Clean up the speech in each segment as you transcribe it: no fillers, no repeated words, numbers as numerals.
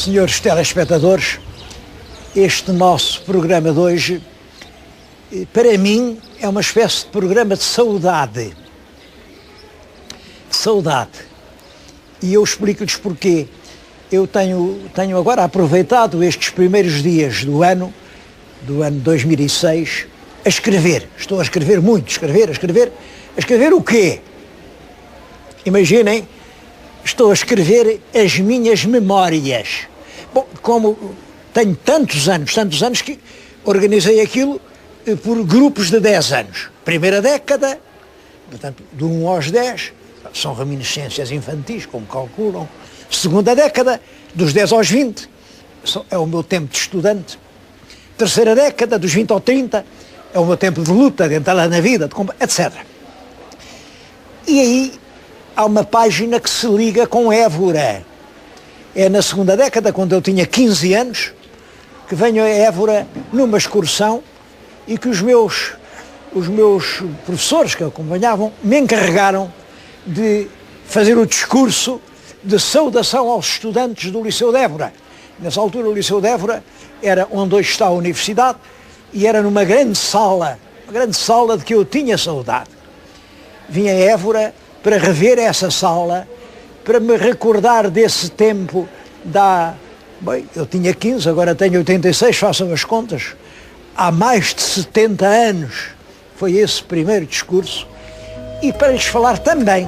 Senhores telespectadores, este nosso programa de hoje, para mim, é uma espécie de programa de saudade. Saudade. E eu explico-lhes porquê. Eu tenho agora aproveitado estes primeiros dias do ano 2006, a escrever. Estou a escrever muito, a escrever o quê? Imaginem, estou a escrever as minhas memórias. Bom, como tenho tantos anos que organizei aquilo por grupos de 10 anos. Primeira década, portanto, de 1 aos 10, são reminiscências infantis, como calculam. Segunda década, dos 10 aos 20, é o meu tempo de estudante. Terceira década, dos 20 aos 30, é o meu tempo de luta, de entrar na vida, de combate, etc. E aí há uma página que se liga com Évora. É na segunda década, quando eu tinha 15 anos, que venho a Évora numa excursão e que os meus professores que acompanhavam me encarregaram de fazer o discurso de saudação aos estudantes do Liceu de Évora. Nessa altura o Liceu de Évora era onde hoje está a Universidade e era numa grande sala de que eu tinha saudade. Vim a Évora para rever essa sala, para me recordar desse tempo bem, eu tinha 15, agora tenho 86, façam as contas. Há mais de 70 anos foi esse primeiro discurso. E para lhes falar também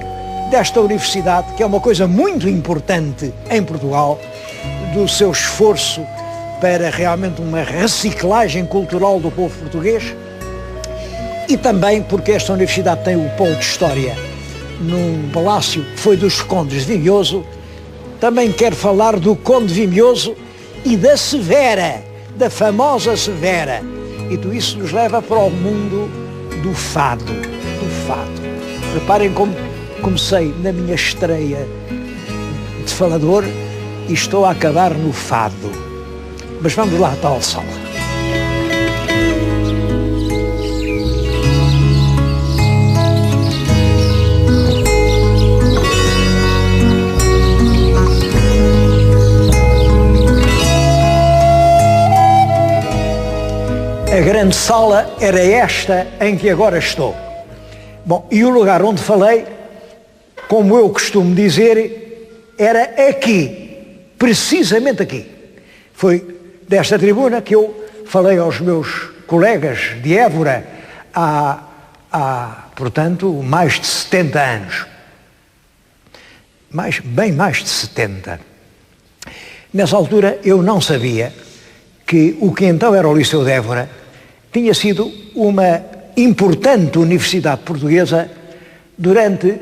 desta universidade, que é uma coisa muito importante em Portugal, do seu esforço para realmente uma reciclagem cultural do povo português, e também porque esta universidade tem o polo de História num palácio que foi dos Condes de Vimioso. Também quero falar do Conde de Vimioso e da Severa, da famosa Severa. E tudo isso nos leva para o mundo do fado. Reparem como comecei na minha estreia de falador e estou a acabar no fado. Mas vamos lá, tal sala. A grande sala era esta em que agora estou. Bom, e o lugar onde falei, como eu costumo dizer, era aqui, precisamente aqui. Foi desta tribuna que eu falei aos meus colegas de Évora há portanto, mais de 70 anos. Bem mais de 70. Nessa altura eu não sabia que o que então era o Liceu de Évora tinha sido uma importante universidade portuguesa durante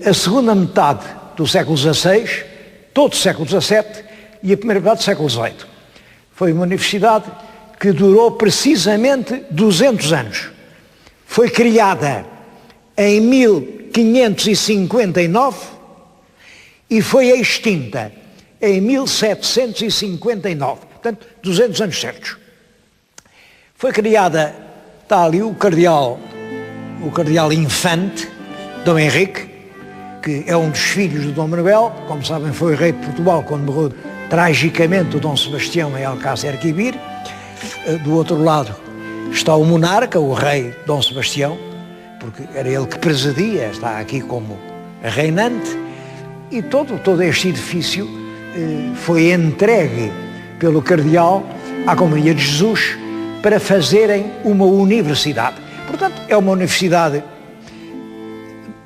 a segunda metade do século XVI, todo o século XVII e a primeira metade do século XVIII. Foi uma universidade que durou precisamente 200 anos. Foi criada em 1559 e foi extinta em 1759. Portanto, 200 anos certos. Foi criada, está ali o cardeal Infante, Dom Henrique, que é um dos filhos do Dom Manuel, como sabem foi rei de Portugal quando morreu tragicamente o Dom Sebastião em Alcácer Quibir. Do outro lado está o monarca, o rei Dom Sebastião, porque era ele que presidia, está aqui como reinante, e todo este edifício foi entregue pelo cardeal à Companhia de Jesus para fazerem uma universidade. Portanto, é uma universidade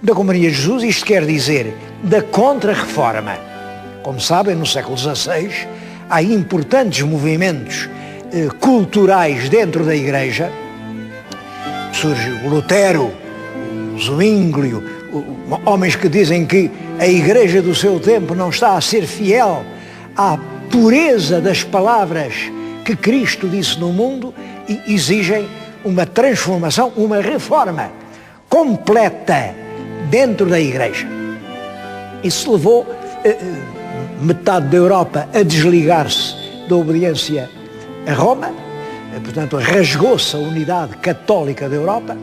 da Companhia de Jesus, isto quer dizer da Contra-Reforma. Como sabem, no século XVI há importantes movimentos culturais dentro da Igreja. Surge o Lutero, o Zwinglio, homens que dizem que a Igreja do seu tempo não está a ser fiel à pureza das palavras que Cristo disse no mundo e exigem uma transformação, uma reforma completa dentro da Igreja. Isso levou metade da Europa a desligar-se da obediência a Roma, portanto rasgou-se a unidade católica da Europa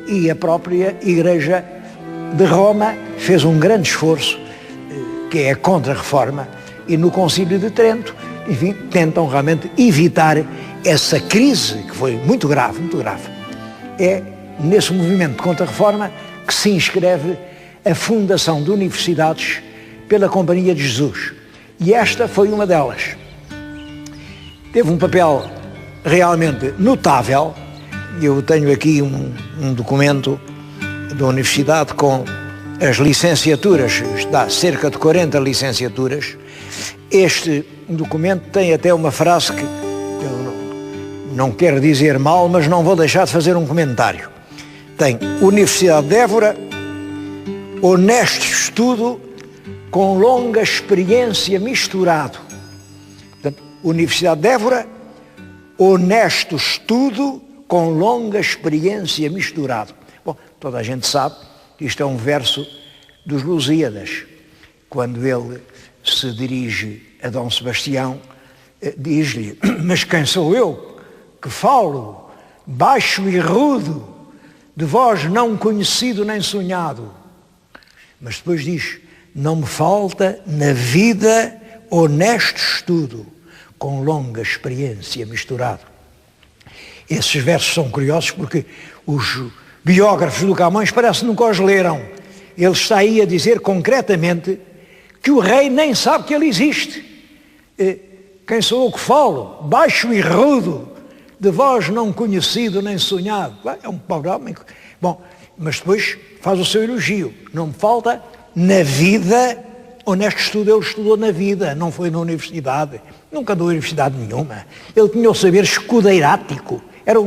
e a própria Igreja de Roma fez um grande esforço, que é a Contra-Reforma, e no Concílio de Trento, enfim, tentam realmente evitar essa crise que foi muito grave, muito grave. É nesse movimento de Contra-Reforma que se inscreve a fundação de universidades pela Companhia de Jesus. E esta foi uma delas. Teve um papel realmente notável. Eu tenho aqui um documento da universidade com as licenciaturas, dá cerca de 40 licenciaturas. Este documento tem até uma frase que eu não quero dizer mal, mas não vou deixar de fazer um comentário. Tem Universidade de Évora, honesto estudo com longa experiência misturado. Portanto, Universidade de Évora, honesto estudo com longa experiência misturado. Bom, toda a gente sabe que isto é um verso dos Lusíadas. Quando ele se dirige a Dom Sebastião, diz-lhe: mas quem sou eu que falo, baixo e rude, de vós não conhecido nem sonhado? Mas depois diz: não me falta na vida honesto estudo, com longa experiência misturado. Esses versos são curiosos porque os biógrafos do Camões parece que nunca os leram. Ele está aí a dizer concretamente que o rei nem sabe que ele existe. Quem sou eu que falo, baixo e rudo, de vós não conhecido nem sonhado? É um pobre homem. Bom, mas depois faz o seu elogio. Não me falta na vida honesto estudo. Ele estudou na vida, não foi na universidade. Nunca andou em universidade nenhuma. Ele tinha o saber escudeirático. Era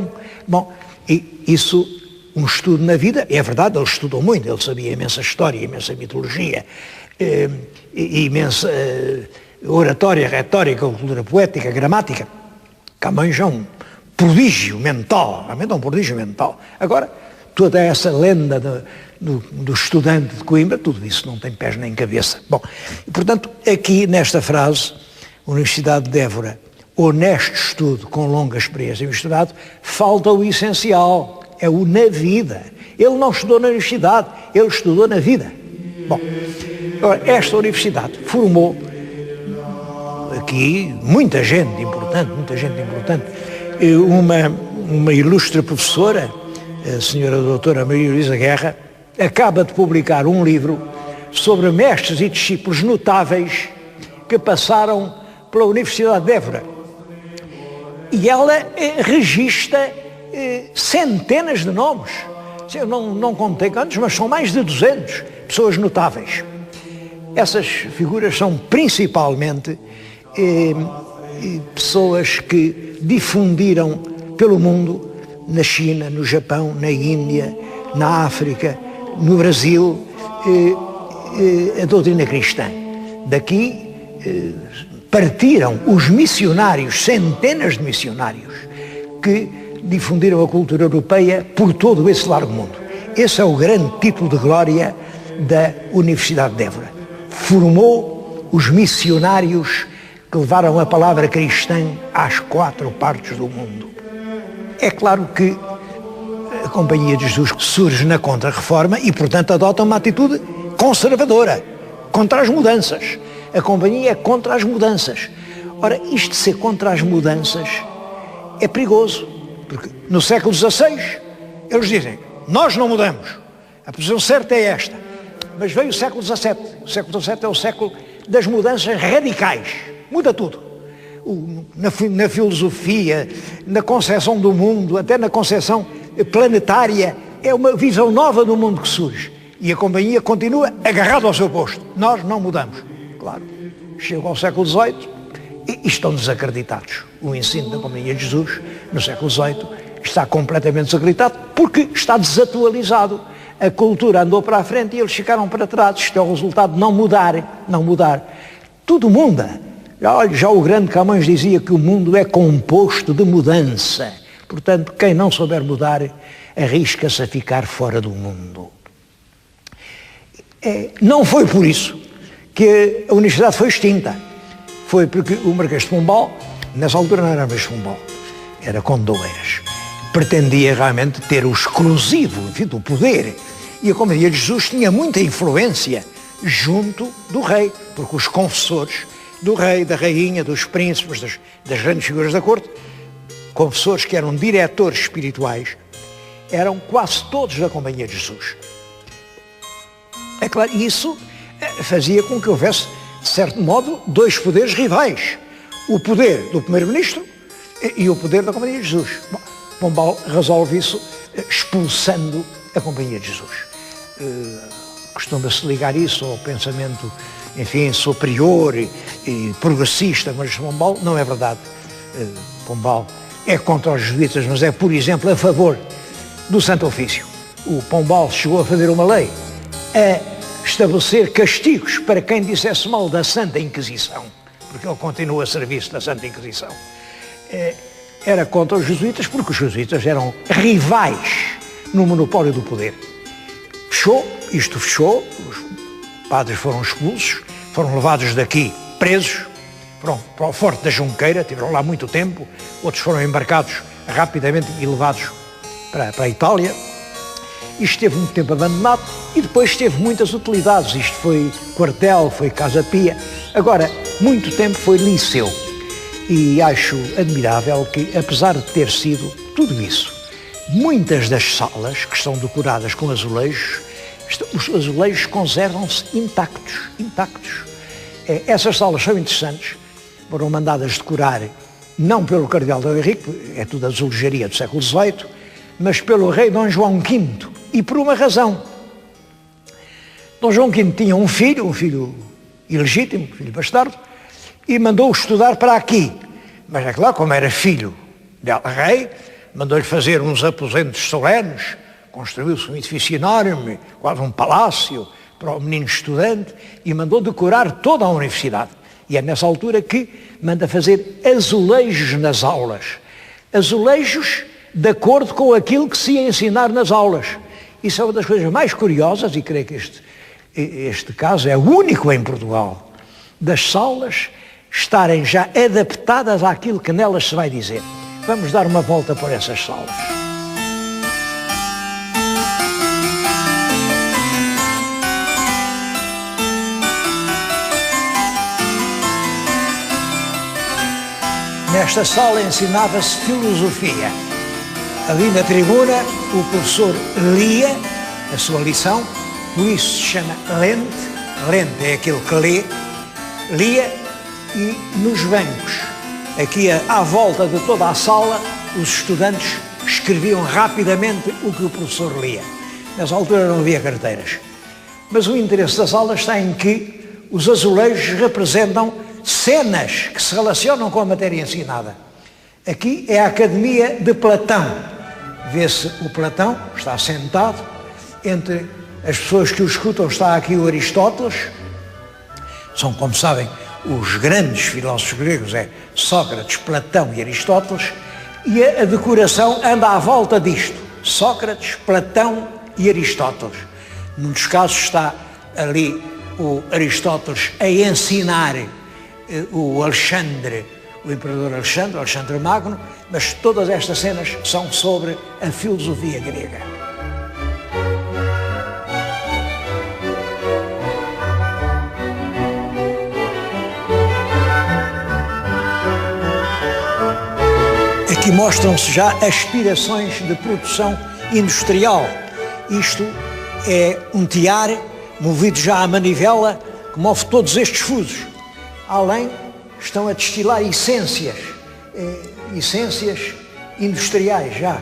bom, e isso, um estudo na vida, é verdade, ele estudou muito, ele sabia imensa história, imensa mitologia, imensa oratória, retórica, cultura poética, gramática. Camões é um prodígio mental, realmente é um prodígio mental. Agora, toda essa lenda do estudante de Coimbra, tudo isso não tem pés nem cabeça. Bom, e, portanto, aqui nesta frase, Universidade de Évora, honesto estudo com longa experiência misturado, falta o essencial, é o na vida. Ele não estudou na universidade, ele estudou na vida. Bom, agora, esta universidade formou aqui muita gente importante, uma ilustre professora, a senhora doutora Maria Luísa Guerra, acaba de publicar um livro sobre mestres e discípulos notáveis que passaram pela Universidade de Évora. E ela registra centenas de nomes. Eu não contei quantos, mas são mais de 200 pessoas notáveis. Essas figuras são principalmente pessoas que difundiram pelo mundo, na China, no Japão, na Índia, na África, no Brasil, a doutrina cristã. Daqui partiram os missionários, centenas de missionários, que difundiram a cultura europeia por todo esse largo mundo. Esse é o grande título de glória da Universidade de Évora. Formou os missionários que levaram a palavra cristã às 4 partes do mundo. É claro que a Companhia de Jesus surge na Contra-Reforma e, portanto, adota uma atitude conservadora, contra as mudanças. A Companhia é contra as mudanças. Ora, isto de ser contra as mudanças é perigoso, porque no século XVI eles dizem: nós não mudamos, a posição certa é esta. Mas veio o século XVII. O século XVII é o século das mudanças radicais. Muda tudo. Na filosofia, na concepção do mundo, até na concepção planetária, é uma visão nova do mundo que surge. E a Companhia continua agarrada ao seu posto. Nós não mudamos. Claro, chegam ao século XVIII e estão desacreditados. O ensino da Companhia de Jesus, no século XVIII, está completamente desacreditado porque está desatualizado. A cultura andou para a frente e eles ficaram para trás. Isto é o resultado de não mudar. Tudo muda. Já o grande Camões dizia que o mundo é composto de mudança. Portanto, quem não souber mudar, arrisca-se a ficar fora do mundo. Não foi por isso que a universidade foi extinta. Foi porque o Marquês de Pombal, nessa altura não era Marquês de Pombal, era Conde de Oeiras, pretendia realmente ter o exclusivo, enfim, do poder. E a Companhia de Jesus tinha muita influência junto do rei, porque os confessores do rei, da rainha, dos príncipes, das grandes figuras da corte, confessores que eram diretores espirituais, eram quase todos da Companhia de Jesus. É claro, isso fazia com que houvesse, de certo modo, dois poderes rivais. O poder do primeiro-ministro e o poder da Companhia de Jesus. Bom, Pombal resolve isso expulsando a Companhia de Jesus. Costuma-se ligar isso ao pensamento, enfim, superior e progressista, mas Pombal não é verdade. Pombal é contra os jesuítas, mas é, por exemplo, a favor do Santo Ofício. O Pombal chegou a fazer uma lei a estabelecer castigos para quem dissesse mal da Santa Inquisição, porque ele continua a serviço da Santa Inquisição. Era contra os jesuítas, porque os jesuítas eram rivais no monopólio do poder. Isto fechou, os padres foram expulsos, foram levados daqui presos, foram para o Forte da Junqueira, tiveram lá muito tempo, outros foram embarcados rapidamente e levados para a Itália. Isto esteve muito tempo abandonado e depois teve muitas utilidades. Isto foi quartel, foi Casa Pia, agora muito tempo foi liceu. E acho admirável que, apesar de ter sido tudo isso, muitas das salas que estão decoradas com azulejos, os azulejos conservam-se intactos. Essas salas são interessantes, foram mandadas decorar não pelo cardeal Dom Henrique, é tudo azulejaria do século XVIII, mas pelo rei Dom João V, e por uma razão. Dom João V tinha um filho ilegítimo, filho bastardo, e mandou-o estudar para aqui. Mas é claro, como era filho del rei, mandou-lhe fazer uns aposentos solenes, construiu-se um edifício enorme, quase um palácio, para o menino estudante, e mandou decorar toda a universidade. E é nessa altura que manda fazer azulejos nas aulas. Azulejos de acordo com aquilo que se ia ensinar nas aulas. Isso é uma das coisas mais curiosas, e creio que este caso é o único em Portugal, das salas estarem já adaptadas àquilo que nelas se vai dizer. Vamos dar uma volta por essas salas. Nesta sala ensinava-se filosofia. Ali na tribuna o professor lia a sua lição, por isso se chama lente. Lente é aquele que lê, lia, e nos bancos, aqui à volta de toda a sala, os estudantes escreviam rapidamente o que o professor lia. Nessa altura não havia carteiras. Mas o interesse das aulas está em que os azulejos representam cenas que se relacionam com a matéria ensinada. Aqui é a Academia de Platão. Vê-se o Platão, está sentado, entre as pessoas que o escutam está aqui o Aristóteles, são, como sabem, os grandes filósofos gregos, é Sócrates, Platão e Aristóteles, e a decoração anda à volta disto, Sócrates, Platão e Aristóteles. Num dos casos está ali o Aristóteles a ensinar o Alexandre, o imperador Alexandre, Alexandre Magno, mas todas estas cenas são sobre a filosofia grega. Aqui mostram-se já aspirações de produção industrial. Isto é um tiar movido já à manivela que move todos estes fusos. Além, estão a destilar essências industriais já.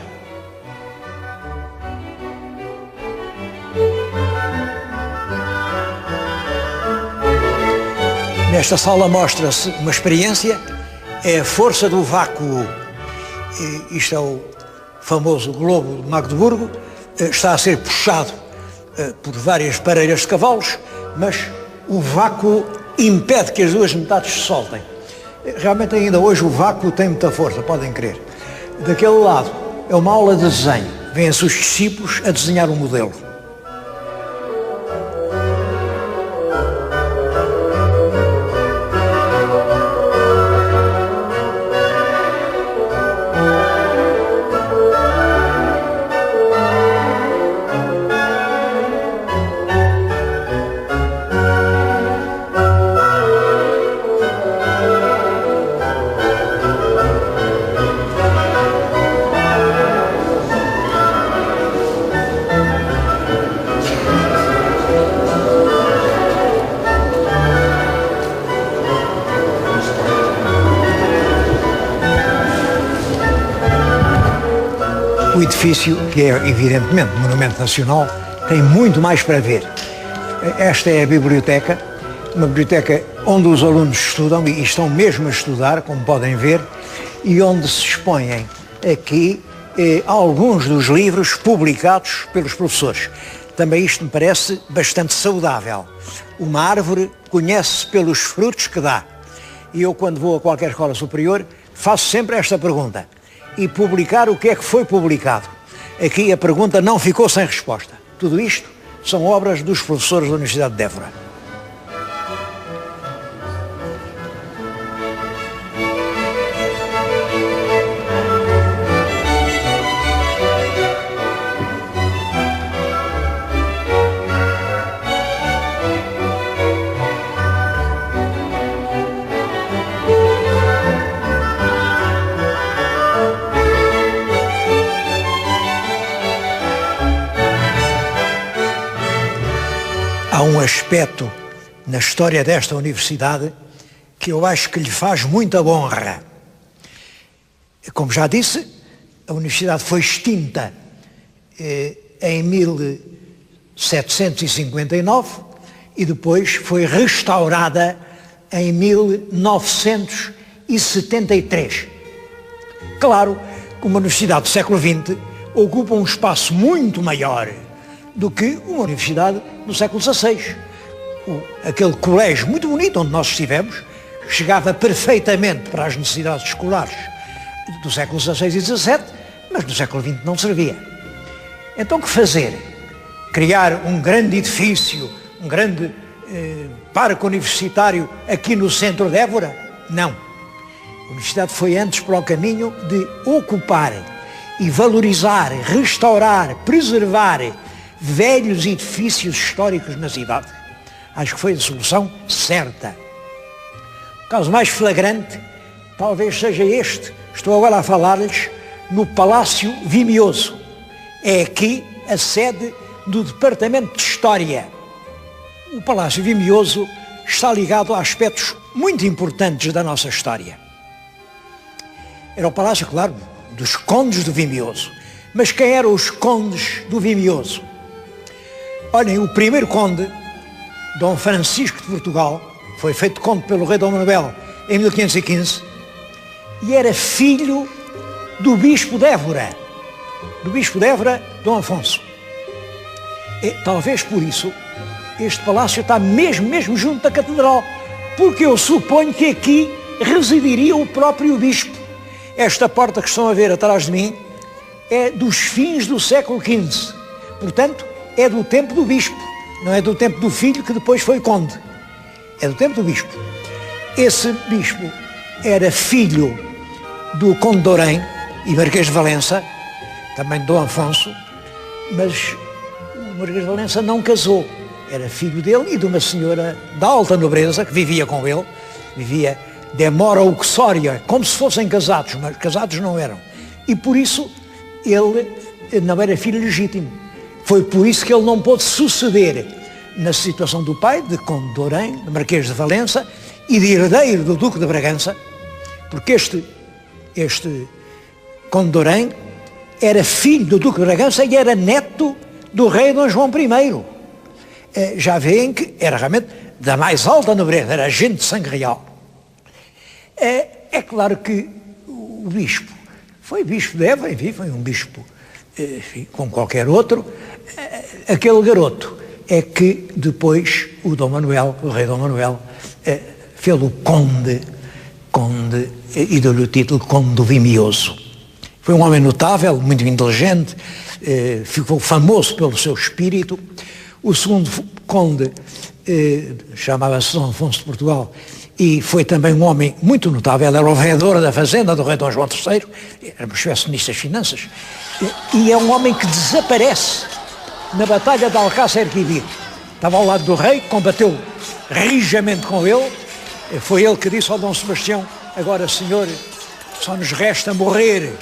Nesta sala mostra-se uma experiência, é a força do vácuo. Isto é o famoso globo de Magdeburgo, está a ser puxado por várias parelhas de cavalos, mas o vácuo impede que as duas metades se soltem. Realmente ainda hoje o vácuo tem muita força, podem crer. Daquele lado é uma aula de desenho, vêm-se os discípulos a desenhar um modelo. O edifício, que é evidentemente monumento nacional, tem muito mais para ver. Esta é a biblioteca, uma biblioteca onde os alunos estudam e estão mesmo a estudar, como podem ver, e onde se expõem aqui alguns dos livros publicados pelos professores. Também isto me parece bastante saudável. Uma árvore conhece-se pelos frutos que dá. E eu, quando vou a qualquer escola superior, faço sempre esta pergunta. E publicar o que é que foi publicado? Aqui a pergunta não ficou sem resposta. Tudo isto são obras dos professores da Universidade de Évora. Há um aspecto na história desta universidade que eu acho que lhe faz muita honra. Como já disse, a universidade foi extinta em 1759 e depois foi restaurada em 1973. Claro que uma universidade do século XX ocupa um espaço muito maior do que uma universidade no século XVI. Aquele colégio muito bonito onde nós estivemos chegava perfeitamente para as necessidades escolares do século XVI e XVII, mas no século XX não servia. Então que fazer? Criar um grande edifício, um grande parque universitário aqui no centro de Évora? Não. A universidade foi antes para o caminho de ocupar e valorizar, restaurar, preservar velhos edifícios históricos na cidade. Acho que foi a solução certa. O caso mais flagrante talvez seja este. Estou agora a falar-lhes no Palácio Vimioso. É aqui a sede do Departamento de História. O Palácio Vimioso está ligado a aspectos muito importantes da nossa história. Era o palácio, claro, dos condes do Vimioso. Mas quem eram os condes do Vimioso? Olhem, o primeiro conde, Dom Francisco de Portugal, foi feito conde pelo rei Dom Manuel em 1515 e era filho do bispo de Évora. Do bispo de Évora, Dom Afonso. E, talvez por isso, este palácio está mesmo junto da catedral, porque eu suponho que aqui residiria o próprio bispo. Esta porta que estão a ver atrás de mim é dos fins do século XV. Portanto, é do tempo do bispo, não é do tempo do filho que depois foi conde. É do tempo do bispo. Esse bispo era filho do conde de Orém e Marquês de Valença, também de Dom Afonso, mas o Marquês de Valença não casou. Era filho dele e de uma senhora da alta nobreza que vivia com ele, vivia de mora uxória, como se fossem casados, mas casados não eram. E por isso ele não era filho legítimo. Foi por isso que ele não pôde suceder na situação do pai, de conde de Orém, de Marquês de Valença e de herdeiro do Duque de Bragança, porque este conde de Orém era filho do Duque de Bragança e era neto do rei Dom João I. Já veem que era realmente da mais alta nobreza, era gente de sangue real. É claro que o bispo foi bispo de Évora, enfim, foi um bispo como qualquer outro. Aquele garoto é que depois o Dom Manuel, o rei Dom Manuel, fez-o conde e deu-lhe o título de Conde do Vimioso. Foi um homem notável, muito inteligente, ficou famoso pelo seu espírito. O segundo conde chamava-se Dom Afonso de Portugal e foi também um homem muito notável, era o vereador da fazenda do rei Dom João III, era uma espécie de ministro das Finanças, e é um homem que desaparece na batalha de Alcácer Quibir. Estava ao lado do rei, combateu rijamente com ele, foi ele que disse ao Dom Sebastião: agora, senhor, só nos resta morrer.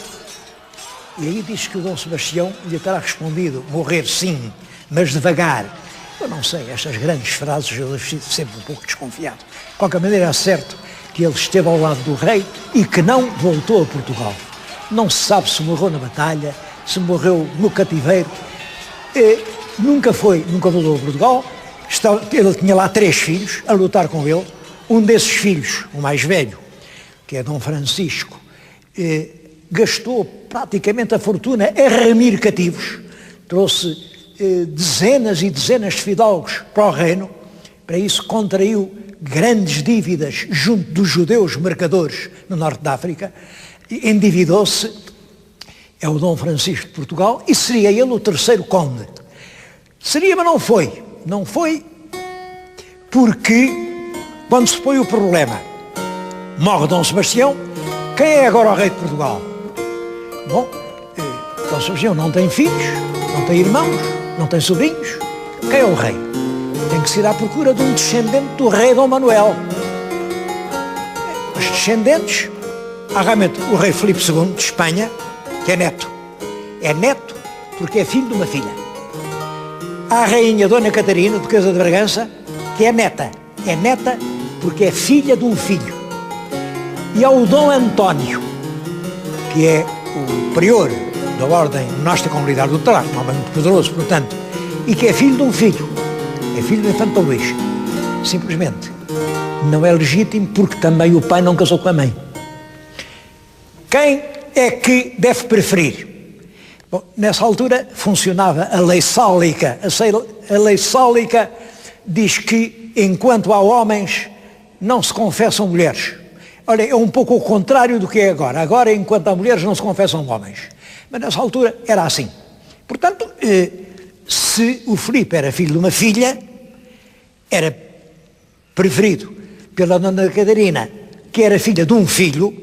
E aí diz que o Dom Sebastião lhe terá respondido: morrer sim, mas devagar. Eu não sei, estas grandes frases eu fico sempre um pouco desconfiado. De qualquer maneira, é certo que ele esteve ao lado do rei e que não voltou a Portugal. Não se sabe se morreu na batalha, se morreu no cativeiro. Nunca voltou a Portugal. Ele tinha lá 3 filhos a lutar com ele. Um desses filhos, o mais velho, que é Dom Francisco, gastou praticamente a fortuna a remir cativos, trouxe dezenas e dezenas de fidalgos para o reino. Para isso contraiu grandes dívidas junto dos judeus mercadores no norte da África, endividou-se. É o Dom Francisco de Portugal e seria ele o 3º conde. Seria, mas não foi. Não foi porque, quando se põe o problema, morre Dom Sebastião, quem é agora o rei de Portugal? Bom, Dom Sebastião não tem filhos, não tem irmãos, não tem sobrinhos. Quem é o rei? Tem que se ir à procura de um descendente do rei Dom Manuel. Os descendentes, há realmente o rei Filipe II de Espanha, que é neto. É neto porque é filho de uma filha. Há a rainha Dona Catarina, duquesa de Bragança, que é neta. É neta porque é filha de um filho. E há o Dom António, que é o prior da ordem monástica comunitária do Talar, um homem muito poderoso, portanto, e que é filho de um filho. É filho do infante Dom Luís. Simplesmente não é legítimo porque também o pai não casou com a mãe. Quem é que deve preferir? Bom, nessa altura funcionava a lei sálica. A lei sálica diz que enquanto há homens não se confessam mulheres. Olha, é um pouco o contrário do que é agora. Agora, enquanto há mulheres, não se confessam homens. Mas nessa altura era assim. Portanto, se o Filipe era filho de uma filha, era preferido pela Dona Catarina, que era filha de um filho,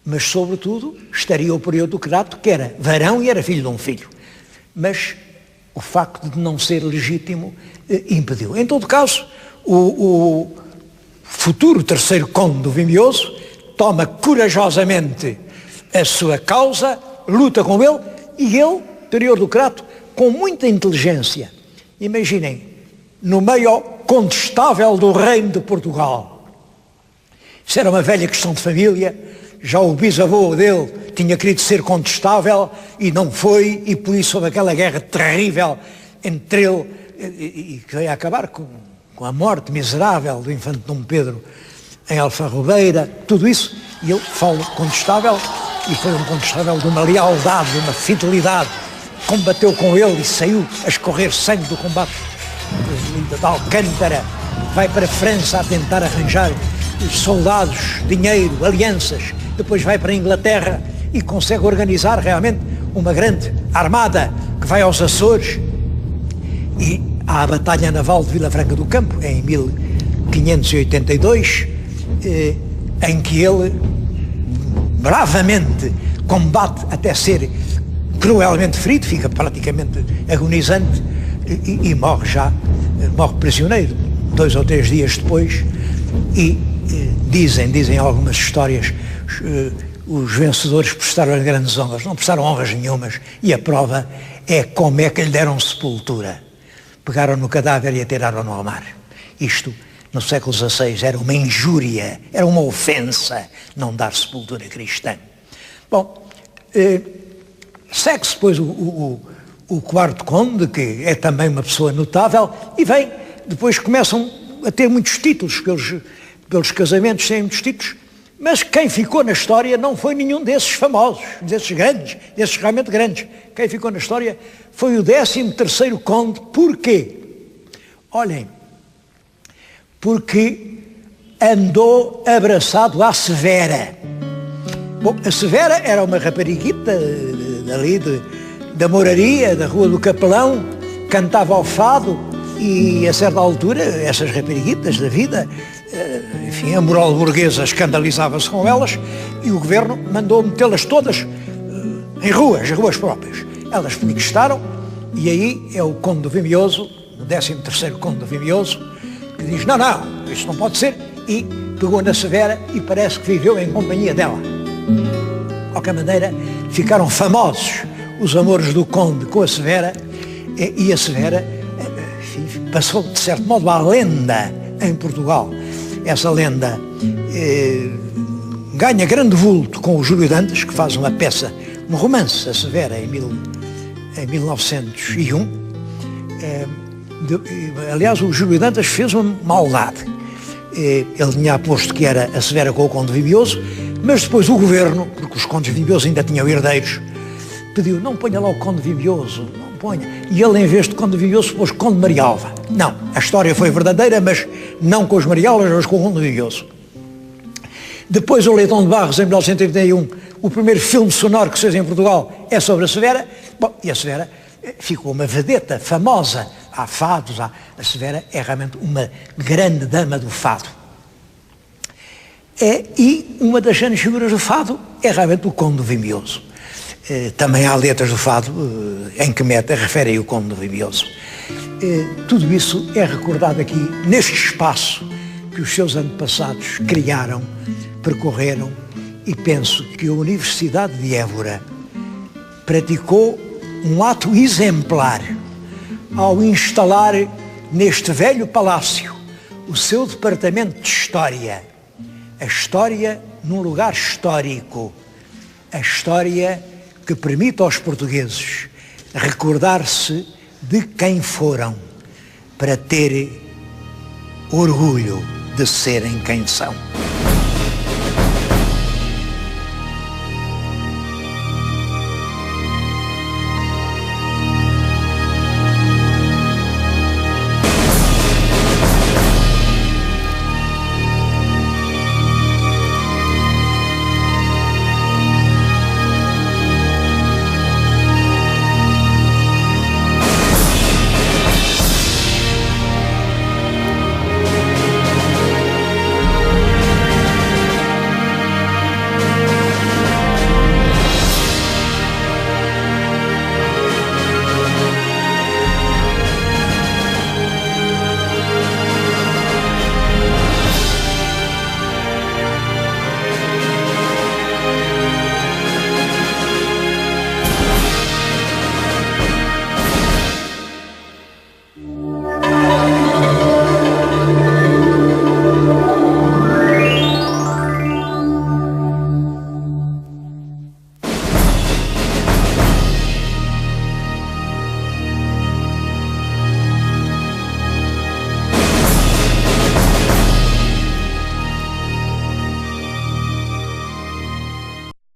mas, sobretudo, estaria o período do Crato, que era varão e era filho de um filho. Mas o facto de não ser legítimo impediu. Em todo caso, o futuro 3º conde do Vimioso toma corajosamente a sua causa, luta com ele, e ele, Prior do Crato, com muita inteligência. Imaginem, no meio contestável do reino de Portugal. Isso era uma velha questão de família. Já o bisavô dele tinha querido ser contestável e não foi, e por isso houve aquela guerra terrível entre ele e que veio a acabar com a morte miserável do infante Dom Pedro em Alfarrobeira, tudo isso, e ele fala contestável, e foi um contestável de uma lealdade, de uma fidelidade, combateu com ele e saiu a escorrer sangue do combate de Alcântara, vai para a França a tentar arranjar soldados, dinheiro, alianças, depois vai para a Inglaterra e consegue organizar realmente uma grande armada que vai aos Açores, e há a Batalha Naval de Vila Franca do Campo, em 1582, em que ele bravamente combate até ser cruelmente ferido, fica praticamente agonizante e morre prisioneiro 2 ou 3 dias depois. E dizem algumas histórias, os vencedores prestaram grandes honras, não prestaram honras nenhumas, e a prova é como é que lhe deram sepultura. Pegaram no cadáver e atiraram no mar. Isto, no século XVI, era uma injúria, era uma ofensa não dar sepultura cristã. Bom, segue-se depois o 4º conde, que é também uma pessoa notável, e depois começam a ter muitos títulos, pelos casamentos têm muitos títulos, mas quem ficou na história não foi nenhum desses famosos, desses grandes, desses realmente grandes. Quem ficou na história foi o 13º conde. Porquê? Olhem, porque andou abraçado à Severa. Bom, a Severa era uma rapariguita dali da Moraria, da Rua do Capelão, cantava ao fado, e a certa altura essas rapariguitas da vida, enfim, a moral burguesa escandalizava-se com elas, e o governo mandou metê-las todas em ruas próprias. Elas protestaram, e aí é o conde do Vimioso, o 13º conde do Vimioso, que diz, não, isso não pode ser, e pegou na Severa e parece que viveu em companhia dela. De qualquer maneira, ficaram famosos os amores do conde com a Severa, e a Severa, enfim, passou de certo modo à lenda em Portugal. Essa lenda ganha grande vulto com o Júlio Dantas, que faz uma peça um romance, a Severa, em 1901. Aliás, o Júlio Dantas fez uma maldade. Ele tinha aposto que era a Severa com o Conde Vimioso, mas depois o governo, porque os Condes Vimiosos ainda tinham herdeiros, pediu, não ponha lá o Conde Vimioso, não ponha. E ele, em vez de Conde Vimioso, pôs Conde Marialva. Não, a história foi verdadeira, mas não com os Marialvas, mas com o Conde Vimioso. Depois o Leitão de Barros, em 1931, o primeiro filme sonoro que se fez em Portugal é sobre a Severa. Bom, e a Severa ficou uma vedeta famosa. Há fados, a Severa é realmente uma grande dama do fado. E uma das grandes figuras do fado é realmente o Conde Vimioso. Também há letras do fado em que refere aí o Conde Vimioso. Tudo isso é recordado aqui, neste espaço que os seus antepassados criaram, percorreram, e penso que a Universidade de Évora praticou um ato exemplar ao instalar neste velho palácio o seu departamento de História. A História num lugar histórico. A História que permite aos portugueses recordar-se de quem foram, para ter orgulho de serem quem são.